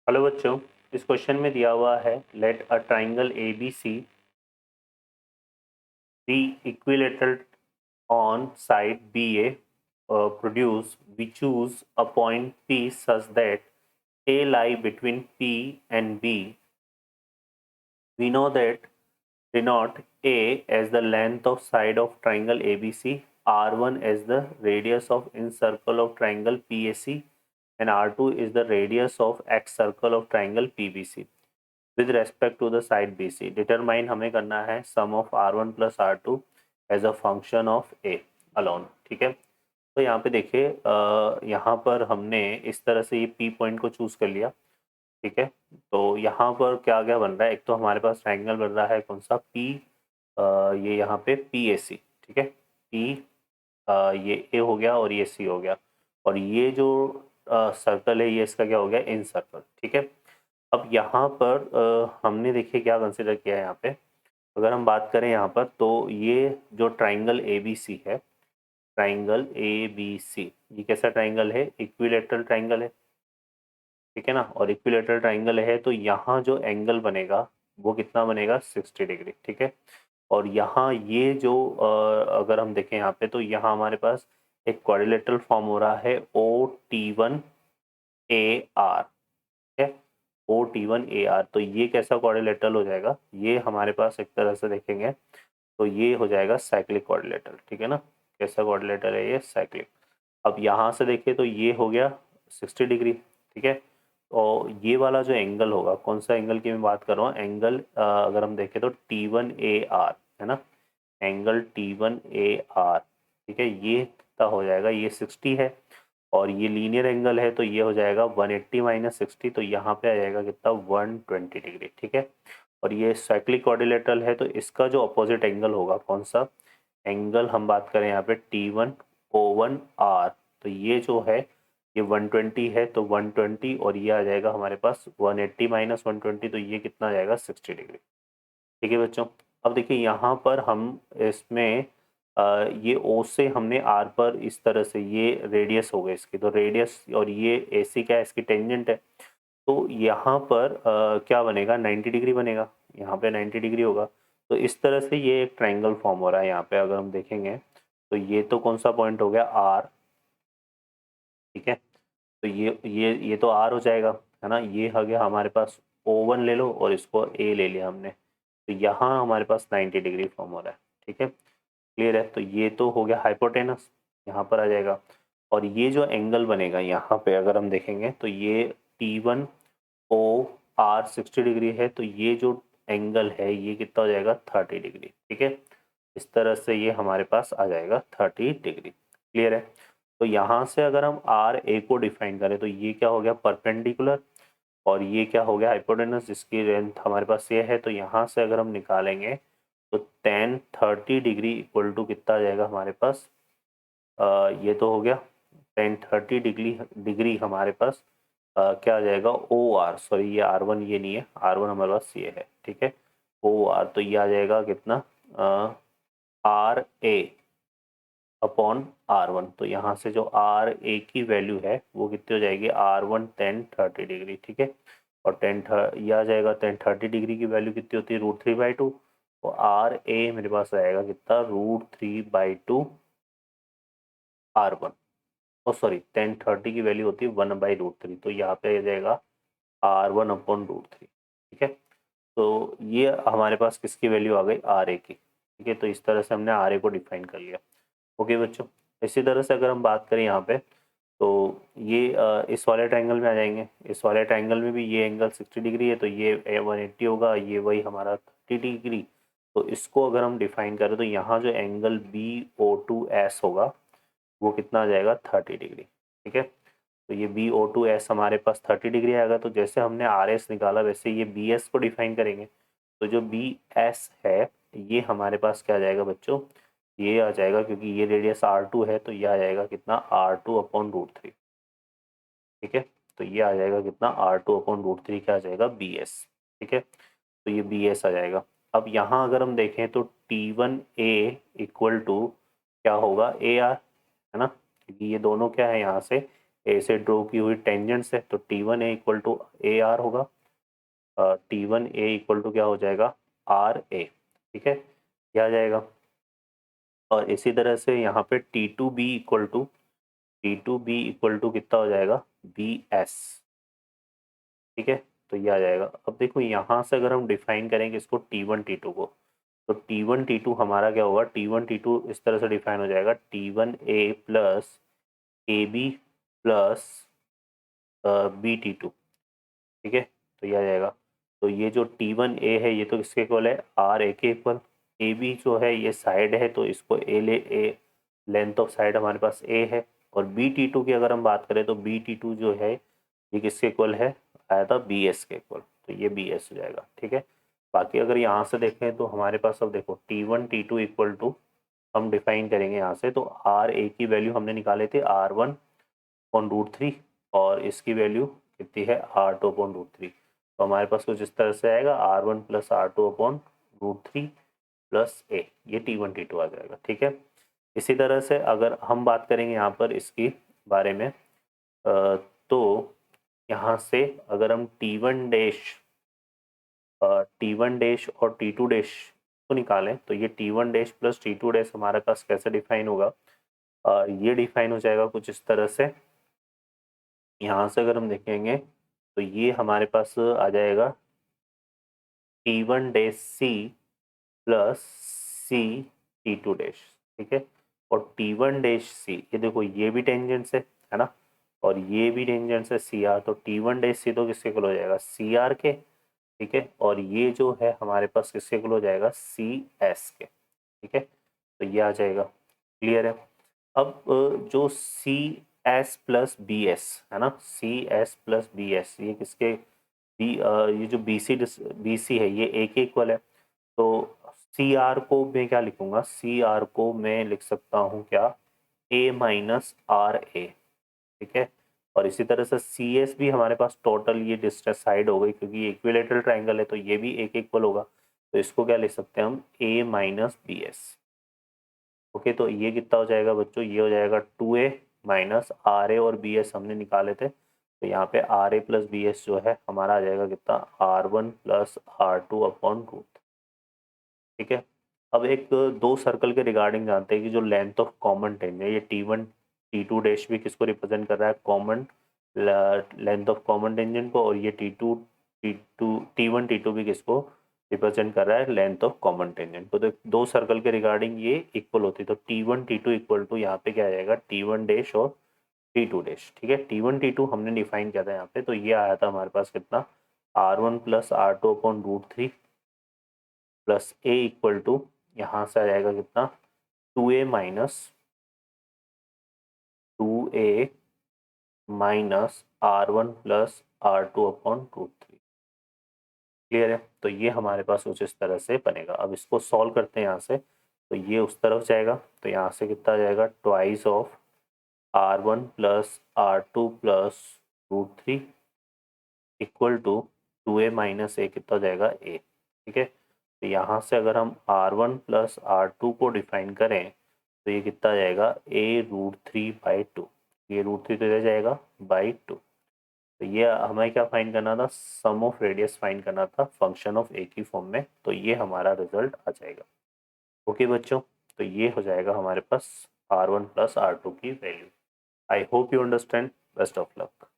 Hello बच्चों, इस question में दिया हुआ है let a triangle A B C B equilateral on side B A produce we choose a point P such that A lie between P and B. We know that denote A as the length of side of triangle ABC, R1 as the radius of in circle of triangle PAC, and R2 is the radius of X circle of triangle PBC. With respect to the side B C determine हमें करना है sum of R1 plus R2 as a function of A alone. ठीक है, तो यहाँ पे देखिए यहाँ पर हमने इस तरह से ये पी पॉइंट को चूज कर लिया। ठीक है, तो यहाँ पर क्या क्या बन रहा है, एक तो हमारे पास ट्राइंगल बन रहा है कौन सा पी, ये यहाँ पे पी ए सी। ठीक है, पी ये ए हो गया और ये सी हो गया, और ये जो सर्कल है ये इसका क्या हो गया इन सर्कल। ठीक है, अब यहाँ पर हमने देखिए क्या कंसिडर किया है यहाँ पे, अगर हम बात करें यहाँ पर तो ये जो ट्राइंगल ए बी सी है, ट्राइंगल ए बी सी ये कैसा ट्राइंगल है, इक्विलेटरल ट्राइंगल है। ठीक है ना, और इक्विलेटरल ट्राइंगल है तो यहाँ जो एंगल बनेगा वो कितना बनेगा 60 डिग्री। ठीक है, और यहाँ ये जो अगर हम देखें यहाँ पे तो यहाँ हमारे पास एक क्वाड्रिलेटरल फॉर्म हो रहा है O T one A R. है O T one A R, तो ये कैसा क्वाड्रिलेटरल हो जाएगा, ये हमारे पास एक तरह से देखेंगे तो ये हो जाएगा साइक्लिक क्वाड्रिलेटरल। ठीक है ना, कैसा क्वाड्रिलेटरल है ये साइक्लिक। अब यहाँ से देखिए तो ये हो गया 60 डिग्री। ठीक है, तो ये वाला जो एंगल होगा, कौन सा एंगल की मैं बात कर रहा हूँ, एंगल अगर हम देखें तो टी वन ए आर है ना, angle T one A are. ठीक है, ये कितना हो जाएगा, ये 60 है, और ये लीनियर एंगल है तो ये हो जाएगा 180 माइनस 60, तो यहाँ पे आ जाएगा कितना 120 डिग्री। ठीक है, और ये साइक्लिक क्वाड्रिलेटरल है तो इसका जो अपोजिट एंगल होगा कौन सा एंगल, हम बात करें यहाँ पे T one O one R, तो ये जो है ये 120 है तो 120, और ये आ जाएगा हमारे पास 180 माइनस 120, तो ये कितना आ जाएगा 60 डिग्री। ठीक है बच्चों, अब देखिए यहाँ पर हम इसमें ये ओ से हमने आर पर इस तरह से ये रेडियस हो गए इसकी, तो रेडियस और ये ए सी क्या है इसकी टेंजेंट है, तो यहाँ पर क्या बनेगा 90 डिग्री बनेगा, यहाँ पे 90 डिग्री होगा। तो इस तरह से ये एक ट्राइंगल फॉर्म हो रहा है यहाँ पे, अगर हम देखेंगे तो ये तो कौन सा पॉइंट हो गया आर। ठीक है, तो ये तो आर हो जाएगा है ना, ये हो गया हमारे पास ओ वन ले लो और इसको ए ले लिया हमने, तो यहाँ हमारे पास 90 डिग्री फॉर्म हो रहा है। ठीक है, क्लियर है, तो ये तो हो गया हाइपोटेनस, यहाँ पर आ जाएगा, और ये जो एंगल बनेगा यहाँ पे अगर हम देखेंगे तो ये T one O R 60 degree है, तो ये जो एंगल है ये कितना हो जाएगा 30 डिग्री। ठीक है, इस तरह से ये हमारे पास आ जाएगा 30 डिग्री। क्लियर है, तो यहाँ से अगर हम आर ए को डिफाइन करें तो ये क्या हो गया परपेंडिकुलर, और ये क्या हो गया हाइपोटेनस, जिसकी लेंथ हमारे पास ये है, तो यहाँ से अगर हम निकालेंगे तो tan 30 डिग्री इक्वल टू कितना आ जाएगा हमारे पास, ये तो हो गया tan 30 डिग्री डिग्री हमारे पास क्या आ जाएगा ओ आर, सॉरी ये आर वन ये नहीं है, आर वन हमारे पास ये है। ठीक है, ओ आर, तो ये आ जाएगा कितना R A upon R one, तो यहाँ से जो आर ए की वैल्यू है वो कितनी हो जाएगी आर वन टेन 30 डिग्री। ठीक है, और ये आ जाएगा 30 डिग्री की वैल्यू कितनी होती है √3/2, तो आर ए मेरे पास आएगा कितना √3/2 आर वन, और सॉरी 1030 की वैल्यू होती है 1/√3, तो यहाँ पे आ जाएगा आर वन अपॉन √3। ठीक है, तो ये हमारे पास किसकी वैल्यू आ गई आर ए की। ठीक है, तो इस तरह से हमने आर ए को डिफाइन कर लिया। ओके बच्चों, इसी तरह से अगर हम बात करें यहाँ पे तो ये इस वाले ट्रायंगल में आ जाएंगे, इस वाले ट्रायंगल में भी ये एंगल 60 डिग्री है तो ये 180 होगा, ये वही हमारा 30 डिग्री। तो इसको अगर हम डिफाइन करें तो यहाँ जो एंगल BO2S होगा वो कितना आ जाएगा 30 डिग्री। ठीक है, तो ये BO2S हमारे पास 30 डिग्री आएगा, तो जैसे हमने RS निकाला वैसे ये BS को डिफाइन करेंगे, तो जो BS है ये हमारे पास क्या आ जाएगा बच्चों, ये आ जाएगा क्योंकि ये रेडियस R2 है तो ये आ जाएगा कितना R2 अपॉन √3। ठीक है, तो ये आ जाएगा कितना R2 अपॉन √3 क्या आ जाएगा BS। ठीक है, तो ये BS आ जाएगा। अब यहाँ अगर हम देखें तो T1A इक्वल टू क्या होगा AR है ना, क्योंकि ये दोनों क्या है यहाँ से ए से ड्रॉ की हुई टेंजेंट से, तो T1 A equal to A R होगा। T1 ए इक्वल टू क्या हो जाएगा, आर ए। ठीक है, क्या आ जाएगा। और इसी तरह से यहाँ पे T2 बी इक्वल टू कितना हो जाएगा, बी एस। ठीक है, तो ये आ जाएगा। अब देखो यहाँ से अगर हम डिफाइन करेंगे इसको T1 T2 को, तो T1 T2 हमारा क्या होगा, T1 T2 इस तरह से डिफाइन हो जाएगा, T1 A plus A B plus B T2। ठीक है, तो ये आ जाएगा। तो ये जो T1 ए है ये तो किसके इक्वल है, आर ए के इक्वल। ए बी जो है ये साइड है, तो इसको ए लेंथ ऑफ साइड हमारे पास ए है। और बी T2 की अगर हम बात करें तो बी T2 जो है ये किसके इक्वल है, आया था बी एस के इक्वल, तो ये बी एस हो जाएगा। ठीक है, बाकी अगर यहाँ से देखें तो हमारे पास अब देखो T1 T2 इक्वल टू हम डिफाइन करेंगे यहाँ से, तो आर ए की वैल्यू हमने निकाले थे R1 ऑन रूट 3, और इसकी वैल्यू कितनी है, R2 अपॉन रूट 3। तो हमारे पास कुछ इस तरह से आएगा, R1 plus R2 upon root 3 plus A, ये T1 T2 आ जाएगा। ठीक है, इसी तरह से अगर हम बात करेंगे यहाँ पर इसकी बारे में, तो यहाँ से अगर हम T1 डैश और T2 डैश को निकालें, तो ये T1 dash plus T2 dash हमारे पास कैसे डिफाइन होगा, ये डिफाइन हो जाएगा कुछ इस तरह से। यहाँ से अगर हम देखेंगे तो ये हमारे पास आ जाएगा T1 डैश सी प्लस सी T2 डैश। ठीक है, और T1 डैश सी, ये देखो ये भी टेंजेंट है ना, और ये भी टेंजेंट से सी आर, तो T1 डैश सी तो किसके इक्वल हो जाएगा, सी आर के। ठीक है, और ये जो है हमारे पास किसके इक्वल हो जाएगा, सी एस के। ठीक है, तो ये आ जाएगा। क्लियर है। अब जो C S plus B S है ना, C S plus B S, ये किसके ये जो बी सी है ये ए के इक्वल है। तो सी आर को मैं क्या लिखूंगा, सी आर को मैं लिख सकता हूँ क्या, ए माइनस आर ए। ठीक है, और इसी तरह से सी एस भी हमारे पास टोटल ये डिस्टेंस साइड हो गई, क्योंकि ये इक्विलेटरल ट्राइंगल है तो ये भी एक इक्वल होगा, तो इसको क्या लिख सकते हैं हम, ए माइनस बी एस। ओके, तो ये कितना हो जाएगा बच्चों, ये हो जाएगा 2a माइनस आर ए और बी एस हमने निकाले थे, तो यहाँ पे R A plus B S जो है हमारा आ जाएगा कितना, R1 plus R2 upon root. ठीक है, अब एक दो सर्कल के रिगार्डिंग जानते हैं कि जो लेंथ ऑफ कॉमन टेंजेंट है, ये T1 T2 डैश भी किसको रिप्रेजेंट कर रहा है, common length of common tangent को, और ये T1 T2 भी किसको रिप्रेजेंट कर रहा है, लेंथ ऑफ कॉमन टेंजेंट को। तो दो सर्कल के रिगार्डिंग ये इक्वल होती है, तो T1 T2 इक्वल टू यहाँ पे क्या आ जाएगा, T1 डैश और T2 डैश। ठीक है, T1 T2 हमने डिफाइन किया था यहाँ पे, तो ये आया था हमारे पास कितना, R1 plus R2 upon root 3 plus A equal to, यहाँ से आ जाएगा कितना, 2a minus 2a minus R1 plus R2 upon root 3। Clear है, तो ये हमारे पास कुछ इस तरह से बनेगा। अब इसको सॉल्व करते हैं यहाँ से, तो ये उस तरफ जाएगा, तो यहाँ से कितना आ जाएगा, twice of R1 plus R2 plus root 3 equal to 2a minus A, कितना हो जाएगा, ए। ठीक है, तो यहाँ से अगर हम R1 प्लस R2 को डिफाइन करें, तो ये कितना आ जाएगा, a√3/2। ये √3 तो इधर जाएगा बाई 2। तो ये हमें क्या फाइंड करना था, सम ऑफ रेडियस फाइंड करना था फंक्शन ऑफ ए की फॉर्म में, तो ये हमारा रिजल्ट आ जाएगा। ओके बच्चों, तो ये हो जाएगा हमारे पास R1 प्लस R2 की value. I hope you understand. Best of luck.